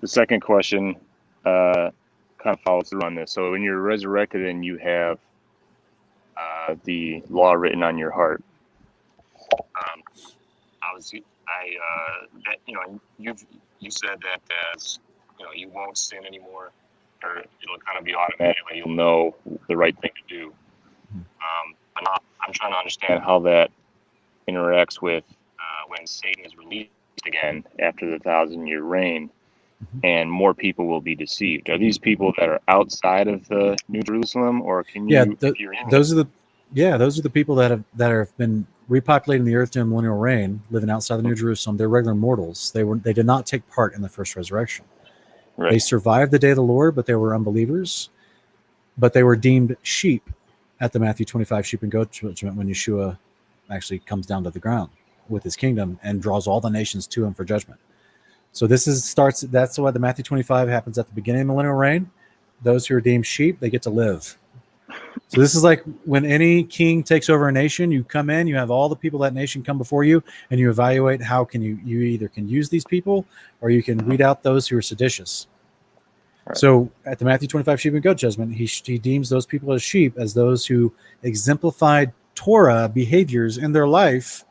The second question kind of follows through on this. So when you're resurrected and you have the law written on your heart, you said that as you won't sin anymore, or it'll kind of be automatically. You'll know the right thing to do. I'm trying to understand how that interacts with when Satan is released again after the 1,000-year reign, and more people will be deceived. Are these people that are outside of the New Jerusalem, or can you? Those are the people that have been repopulating the earth during millennial reign, living outside the New Jerusalem. They're regular mortals. They did not take part in the first resurrection. Right. They survived the day of the Lord, but they were unbelievers. But they were deemed sheep at the Matthew 25 sheep and goat judgment when Yeshua actually comes down to the ground with his kingdom and draws all the nations to him for judgment. So that's why the Matthew 25 happens at the beginning of millennial reign. Those who are deemed sheep, they get to live. So this is like when any king takes over a nation, you come in, you have all the people of that nation come before you, and you evaluate how can you either can use these people or you can weed out those who are seditious. Right. So at the Matthew 25 sheep and goat judgment, he deems those people as sheep, as those who exemplified Torah behaviors in their life,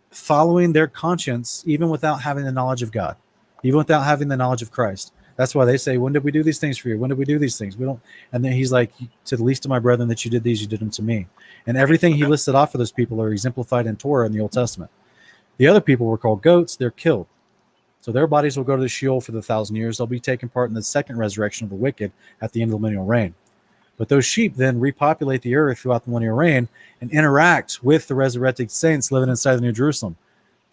following their conscience, even without having the knowledge of God, even without having the knowledge of Christ. That's why they say, when did we do these things for you? When did we do these things? We don't. And then he's like, to the least of my brethren that you did these, you did them to me. And everything he listed off for those people are exemplified in Torah in the Old Testament. The other people were called goats. They're killed. So their bodies will go to the Sheol for the 1,000 years. They'll be taking part in the second resurrection of the wicked at the end of the millennial reign. But those sheep then repopulate the earth throughout the millennial reign and interact with the resurrected saints living inside the New Jerusalem,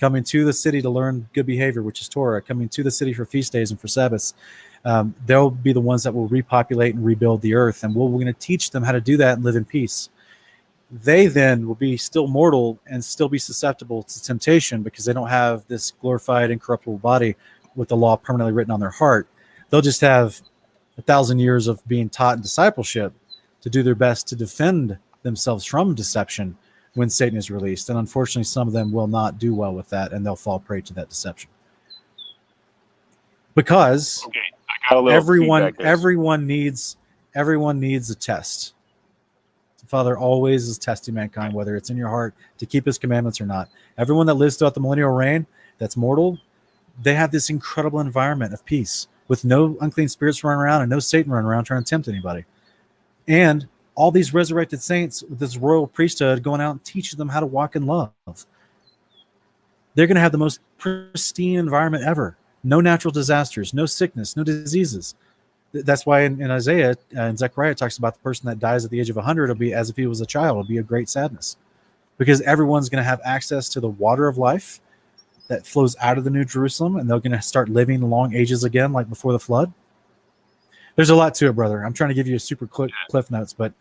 coming to the city to learn good behavior, which is Torah, coming to the city for feast days and for Sabbaths. They'll be the ones that will repopulate and rebuild the earth, and we're going to teach them how to do that and live in peace. They then will be still mortal and still be susceptible to temptation because they don't have this glorified, incorruptible body with the law permanently written on their heart. They'll just have 1,000 years of being taught in discipleship to do their best to defend themselves from deception when Satan is released. And unfortunately, some of them will not do well with that, and they'll fall prey to that deception. Because everyone needs a test. The Father always is testing mankind, whether it's in your heart to keep his commandments or not. Everyone that lives throughout the millennial reign that's mortal, they have this incredible environment of peace with no unclean spirits running around and no Satan running around trying to tempt anybody. And all these resurrected saints with this royal priesthood going out and teaching them how to walk in love. They're going to have the most pristine environment ever. No natural disasters, no sickness, no diseases. That's why in Isaiah and Zechariah talks about the person that dies at the age of 100 will be as if he was a child. It'll be a great sadness because everyone's going to have access to the water of life that flows out of the New Jerusalem, and they're going to start living long ages again like before the flood. There's a lot to it, brother. I'm trying to give you a super quick cliff notes, but